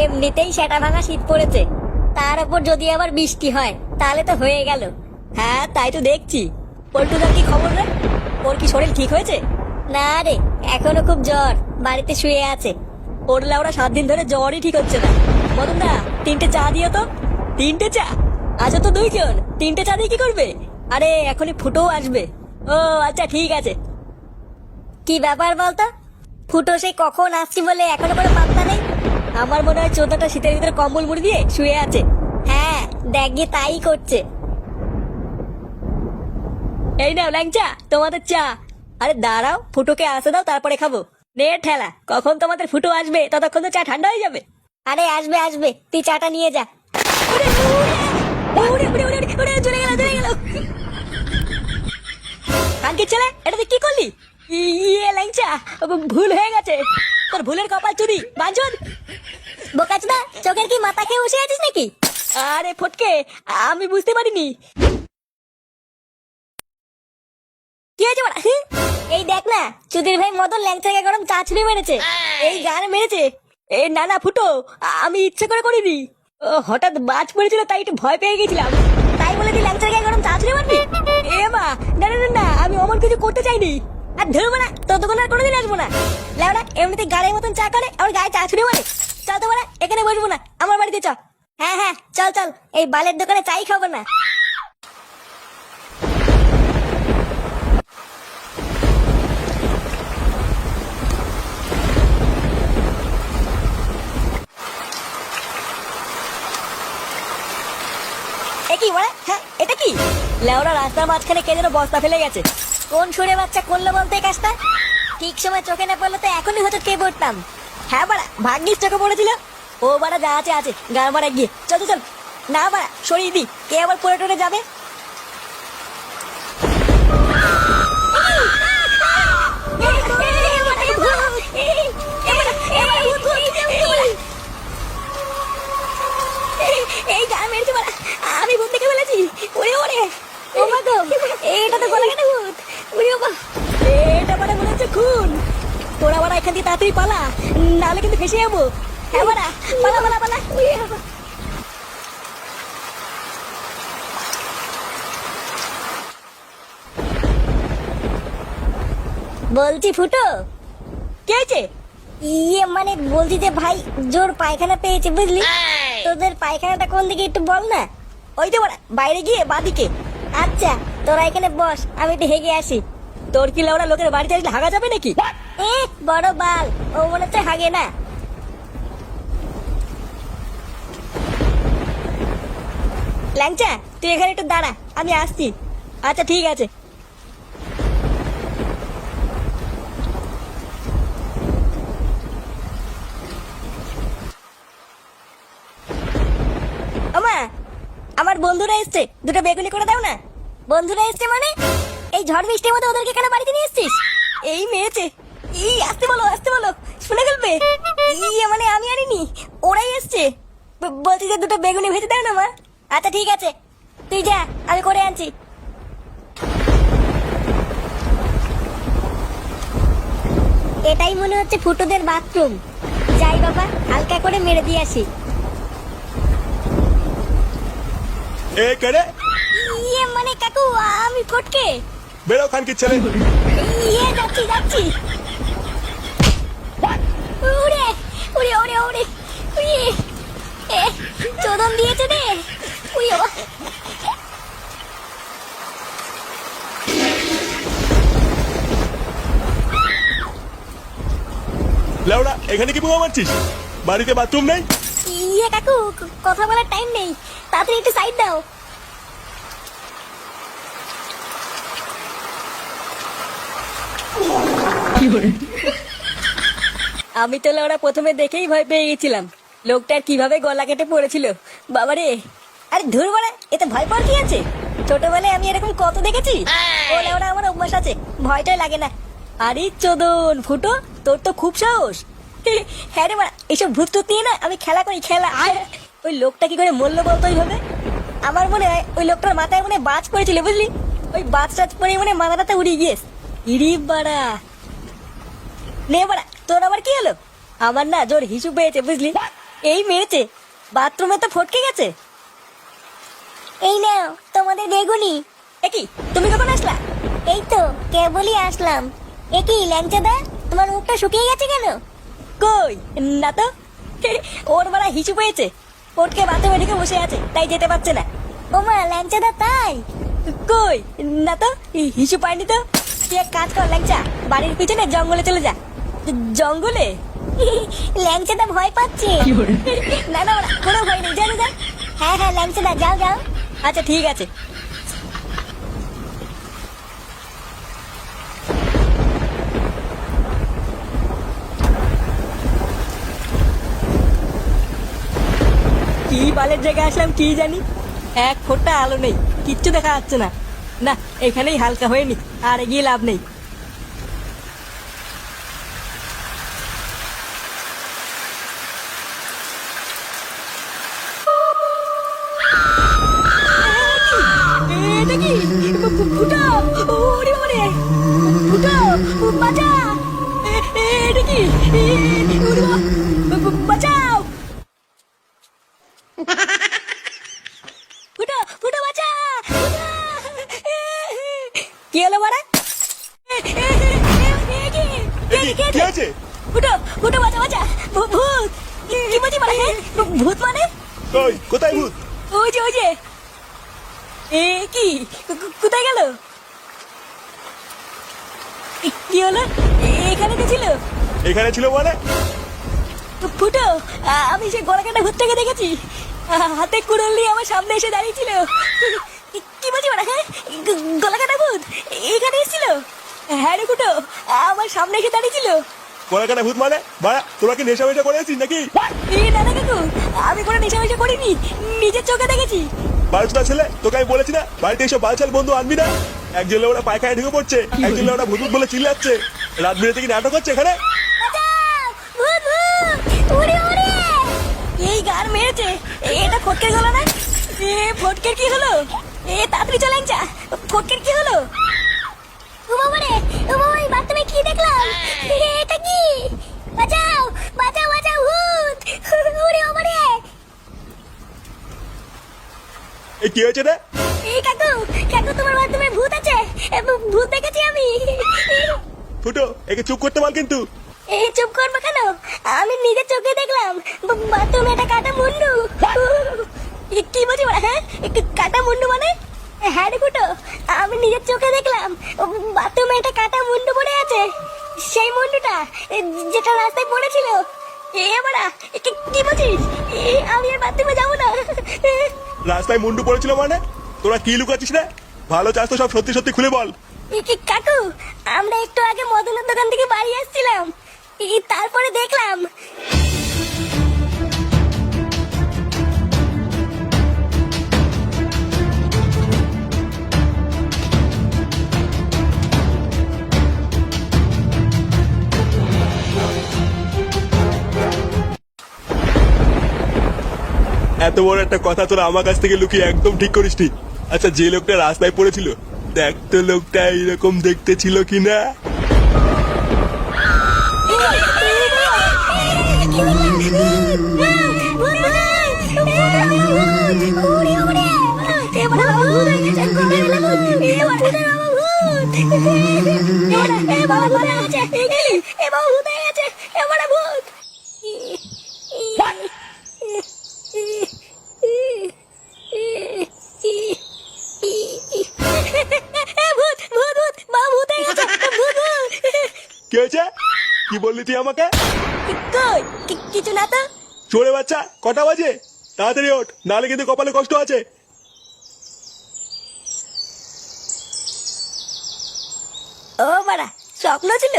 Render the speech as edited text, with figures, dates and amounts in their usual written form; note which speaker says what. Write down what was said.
Speaker 1: এমনিতেই সেটা ভাঙা শীত পড়েছে, তার উপর যদি আবার বৃষ্টি হয় তাহলে তো হয়ে গেল।
Speaker 2: হ্যাঁ তাই তো দেখছি। পল্টুদার কি খবর রে? ওর কি শরীর ঠিক হয়েছে?
Speaker 1: না রে, এখনো খুব জ্বর, বাড়িতে শুয়ে আছে।
Speaker 2: ওর লাউড়া 7 দিন ধরে জ্বরই ঠিক হচ্ছে না। মদন দা 3টে চা দিও তো। 3টে চা? আজ তো 2 জন, 3টে চা দিয়ে কি করবে? আরে এখনই ফুটোও আসবে। ও আচ্ছা ঠিক আছে।
Speaker 1: কি ব্যাপার বলতো? ফুটো সে কখন আসছি বলে এখনো কোনো পাত্তা নেই।
Speaker 2: আমার মনে হয় চোদ্দটা শীতের ভিতরে কম্বল মুড়ি দিয়ে শুয়ে আছে।
Speaker 1: হ্যাঁ দেখ গিয়ে তাই করছে।
Speaker 2: এই নাও ল্যাংচা তোমাদের চা। আরে দাঁড়াও, ফুটোকে আসতে দাও তারপরে খাবো। নে ঠেলা, কখন তোমাদের ফুটো আসবে ততক্ষণ তো চা ঠান্ডা হয়ে যাবে।
Speaker 1: আরে আসবে আসবে, তুই চাটা নিয়ে যা।
Speaker 2: চলে গেল চলে গেল। কানকে ছেলে, এটা তুই কি করলি? ইয়ে ল্যাংচা, ভুল হয়ে গেছে। তোর ভুলের কপাল চুদি বাঞ্চন।
Speaker 1: বোকাচোদা, চোখের কি মাথা খেয়ে বসে আছিস নাকি?
Speaker 2: আরে ফটকে, আমি বুঝতে পারিনি।
Speaker 1: কি হয়েছে বড়া? এই দেখ না, চুদির ভাই মদন ল্যাংচাকে গরম চা ছুঁড়ে মেরেছে।
Speaker 2: এই গান মেরেছে? এ না না ফুটো, আমি ইচ্ছে করে করিনি। ও হঠাৎ বাজ পড়েছিল তাই একটু ভয় পেয়ে গেছিলাম।
Speaker 1: তাই বলে তুই ল্যাংচাকে গরম চা ছুঁড়ে মারবি?
Speaker 2: এ মা, না না না না, আমি অমন কিছু করতে চাইনি।
Speaker 1: আর ধরবো না, তোর দোকানে আর কোনোদিন আসবো না। লেওড়া এমনিতে গাড়ির মতন চা করে আমার গায়ে চা ছুঁড়ে মারে। চল তো বড়া, এখানে বসবো না, আমার বাড়িতে চ। হ্যাঁ হ্যাঁ চল চল, এই বালের দোকানে চাই খাবো না।
Speaker 2: কি বলে? হ্যাঁ এটা কি? লেওড়া রাস্তার মাঝখানে কে যেন বস্তা ফেলে গেছে।
Speaker 1: কোন সুরে বাচ্চা করলো বলতে এই কাজটা? ঠিক সময় চোখে না পড়লে তো এখনই হয়তো কে পড়তাম।
Speaker 2: হ্যাঁ বাড়া, ভাগ্যিস চোখে পড়েছিল। ও বাড়া যা আছে আছে, গান বাড়া গিয়ে চল চল চল। না বাড়া সরিয়ে দি, কে আবার পড়ে টরে যাবে।
Speaker 1: এই গান মেরেছে বলা, আমি ভূত দেখে ফেলেছি। ওরে ওরে, ও মা গো, এটা তো গলা কেটে ভূত। ওরে বাবা,
Speaker 2: এটা মানে মনে হচ্ছে খুন। তোরা বাড়া এখান থেকে তাড়াতাড়ি পালা, নাহলে কিন্তু ফেসে যাবো।
Speaker 1: হ্যাঁ বাড়া, পালা পালা পালা। ওরে বাবা, বলছি ফুটো,
Speaker 2: কে আছে?
Speaker 1: ইয়ে মানে বলছি যে ভাই, জোর পায়খানা পেয়েছে বুঝলি। তোদের পায়খানাটা কোন দিকে একটু বল না।
Speaker 2: ওই তো বাড়া বাইরে গিয়ে বাদিকে।
Speaker 1: আচ্ছা তোরা এখানে বস, আমি একটু হেগে আসি।
Speaker 2: তোর কি লেওড়া লোকের বাড়িতে আসলে হাগা যাবে নাকি?
Speaker 1: এ বড় বাল, ও মনে হচ্ছে হাগে না।
Speaker 2: ল্যাংচা তুই এখানে একটু দাঁড়া, আমি আসছি। আচ্ছা ঠিক আছে। আমা, আমার বন্ধুরা এসছে, দুটো বেগুনি করে দাও না।
Speaker 1: বন্ধুরা এসছে মানে? এই ঝড় বৃষ্টির মধ্যে ওদেরকে কেন বাড়িতে নিয়ে এসছিস?
Speaker 2: এই মেয়েছে। এই আসতে বলো আসতে বলো, শুনে ফেলবে।
Speaker 1: ইয়ে মানে আমি আনিনি, ওরাই এসছে।
Speaker 2: বলছি যে দুটো বেগুনি ভেজে দাও না মা।
Speaker 1: আচ্ছা ঠিক আছে, তুই যা, আমি করে আনছি। এটাই মনে হচ্ছে ফুটোদের বাথরুম। যাই বাবা, হালকা করে মেরে দিয়ে আসি।
Speaker 3: এ কেড়ে
Speaker 1: ইয়ে মানে কাকু, আমি ফটকে।
Speaker 3: বেরো খানকির ছেলে।
Speaker 1: ইয়ে যাচ্ছি যাচ্ছি। উড়ে উড়ে উড়ে উড়ে উড়ে, এ চোদন দিয়েছে রে। উড়ে বাবা,
Speaker 3: লেওড়া এখানে কি বোমা মারছিস? বাড়িতে বাথরুম নেই?
Speaker 1: ইয়ে কাকু, কথা বলার টাইম নেই, তাড়াতাড়ি একটু সাইড দাও।
Speaker 2: আমি তো লেওড়া প্রথমে দেখেই ভয় পেয়ে গেছিলাম। লোকটার কিভাবে গলা কেটে পড়েছিল বাবারে।
Speaker 1: আরে ধুর বাড়া, এতে ভয় পাওয়ার কি আছে? ছোটবেলায় আমি এরকম কত দেখেছি। ও লেওড়া আমার অভ্যাস আছে, ভয়টাই লাগে না।
Speaker 2: আরে চোদন ফুটো, তোর তো খুব সাহস।
Speaker 1: হ্যাঁ রে বাড়া, এইসব ভূত টুত নিয়ে না আমি খেলা করি, খেলা।
Speaker 2: ওই লোকটা কি করে মরলো বলতো এইভাবে?
Speaker 1: আমার মনে হয় ওই লোকটার মাথায় মনে হয় বাজ পড়েছিল বুঝলি, ওই বাজ টাজ পরে মনে হয় মাথাটা উড়িয়ে গিয়েছে।
Speaker 2: ইরি বাড়া,
Speaker 1: নে বাড়া, তোর আবার কি হলো?
Speaker 2: আমার না জোর হিসু পেয়েছে বুঝলি, এই মেরেছে, বাথরুমে তো ফটকে গেছে।
Speaker 1: এই নাও তোমাদের বেগুনি।
Speaker 2: একই, তুমি কখন আসলা?
Speaker 1: এই তো কেবলই আসলাম। একই ল্যাংচাদা, তোমার মুখটা শুকিয়ে গেছে কেন?
Speaker 2: কই না তো, ওর বাড়া হিসু পেয়েছে, ফটকে বাথরুমে ঢুকে বসে আছে, তাই যেতে পারছে না।
Speaker 1: ওমা ল্যাংচাদা তাই?
Speaker 2: কই না তো, হিসু পায়নি তো।
Speaker 1: তুই এক কাজ কর ল্যাংচা,
Speaker 2: বাড়ির পিছনে জঙ্গলে চলে যা। জঙ্গলে?
Speaker 1: ল্যাংচাদা ভয় পাচ্ছে।
Speaker 2: না না বাড়া, কোনো ভয় নেই, জানো যা।
Speaker 1: হ্যাঁ হ্যাঁ ল্যাংচাদা যাও যাও।
Speaker 2: আচ্ছা ঠিক আছে। কি বালের জায়গায় আসলাম কি জানি, এক ফোঁটা আলো নেই, কিচ্ছু দেখা যাচ্ছে না। না, এখানেই হালকা হয়ে নি, আর এগিয়ে লাভ নেই। এটা কি? ফুটা! ওরে ওরে! ফুটা! বাঁচা! এটা কি? ওরে বাঁচাও! ফুটো ফুটো বাঁচা! কি হলো বাড়া?
Speaker 3: কি আছে?
Speaker 2: ফুটো ফুটো বাঁচা বাঁচা! ভূত! কি বলছি বাড়া? ভূত মানে?
Speaker 3: কই, কোথায় ভূত?
Speaker 2: ওই যে ওই যে! এ কি? কোথায় গেল? কি হলো? এখানে তো ছিল।
Speaker 3: এখানে ছিল মানে?
Speaker 2: ফুটো, আমি সে গলা কাটা ভূতটাকে দেখেছি, হাতে কুড়োল নিয়ে আমার সামনে এসে দাঁড়িয়েছিল। কি বলছি ওরা? হ্যাঁ, গলা কাটা ভূত এখানে এসেছিল? হ্যাঁ রে ফুটো, আমার সামনে এসে দাঁড়িয়েছিল।
Speaker 3: কলাকাটা ভূত মানে? বাড়া, তোরা কি নেশা মেশা করেছিস নাকি?
Speaker 2: দাদা কাকু, আমি কোনো নেশা মেশা করিনি, নিজের চোখে দেখেছি।
Speaker 3: বালচুদা ছেলে, তোকে আমি বলেছি না বাড়িতে এইসব বালছাল বন্ধু আনবি না। একজন ওরা পায়খানায় ঢুকে পড়ছে, একজন ওরা ভূত ভূত বলে চিল্লাচ্ছে, রাত বিরেতে কি নাটক হচ্ছে এখানে?
Speaker 1: ভূত ভূত! উড়ে উড়ে!
Speaker 2: এই গার মেরেছে, এটা ফটকের গলা না? ফটকের কি হলো? তাড়াতাড়ি চলেন যা, ফটকের কি হলো?
Speaker 1: ও বাবা রে, ও বাবা, এই বাথরুমে কি দেখলাম? এটা কি? বাঁচাও বাঁচাও বাঁচাও, ভূত! উড়ে বাবা রে!
Speaker 3: এই কি হয়েছে রে?
Speaker 1: এই কাকু, কাকু তোমার বাথরুমে ভূত আছে। ভূত দেখেছি আমি।
Speaker 3: ফুটো, একে চুপ করতে বল কিন্তু।
Speaker 1: এই চুপ করবো কেন? আমি নিজের চোখে দেখলাম বাথরুমে একটা কাটা মুন্ডু।
Speaker 2: কি বলছি বড়া? হ্যাঁ, কাটা মুন্ডু মানে?
Speaker 1: হ্যাঁ রে ফুটো, আমি নিজের চোখে দেখলাম বাথরুমে একটা কাটা মুন্ডু পড়ে আছে। সেই মুন্ডুটা যেটা রাস্তায় পড়েছিল।
Speaker 2: বাড়া, কি বলছিস?
Speaker 1: আমি আর বাথরুমে যাবো না।
Speaker 3: রাস্তায় মুন্ডু পড়েছিল মানে? তোরা কি লুকাচ্ছিস রে? ভালো চাস তো সব সত্যি সত্যি খুলে বল।
Speaker 1: কাকু, আমরা একটু আগে মদনের দোকান থেকে বাড়ি আসছিলাম, তারপরে দেখলাম
Speaker 3: এত বড় একটা কথা তোরা আমার কাছ থেকে লুকিয়ে একদম ঠিক করিসনি। আচ্ছা, যে লোকটা রাস্তায় পড়েছিল, দেখ তো লোকটা এইরকম দেখতে ছিল কিনা? কি হয়েছে? কি বললি তুই আমাকে?
Speaker 2: কই, কিছু না তো।
Speaker 3: চোরে বাচ্চা, কটা বাজে? তাড়াতাড়ি ওঠ, নাহলে কিন্তু কপালে কষ্ট আছে।
Speaker 2: ও বাড়া, স্বপ্ন ছিল?